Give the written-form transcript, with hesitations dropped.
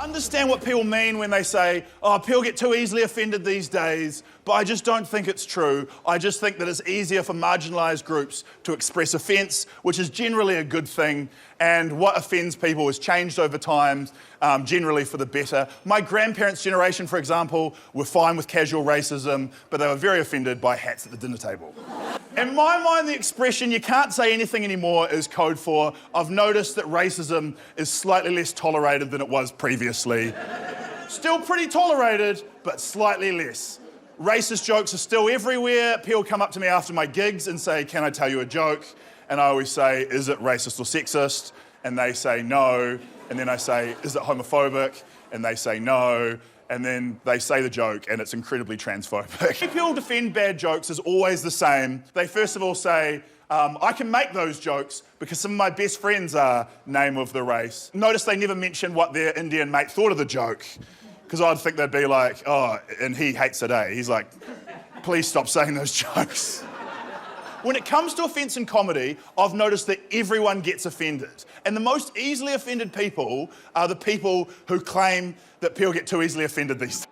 understand what people mean when they say, oh, people get too easily offended these days, but I just don't think it's true. I just think that it's easier for marginalised groups to express offence, which is generally a good thing, and what offends people has changed over time, generally for the better. My grandparents' generation, for example, were fine with casual racism, but they were very offended by hats at the dinner table. In my mind, the expression, you can't say anything anymore, is code for, I've noticed that racism is slightly less tolerated than it was previously. Still pretty tolerated, but slightly less. Racist jokes are still everywhere. People come up to me after my gigs and say, can I tell you a joke? And I always say, is it racist or sexist? And they say no. And then I say, is it homophobic? And they say no. And then they say the joke, and it's incredibly transphobic. People defend bad jokes is always the same. They first of all say, I can make those jokes because some of my best friends are name of the race. Notice they never mention what their Indian mate thought of the joke, because I'd think they'd be like, oh, and he hates it, eh? He's like, please stop saying those jokes. When it comes to offence in comedy, I've noticed that everyone gets offended. And the most easily offended people are the people who claim that people get too easily offended these days.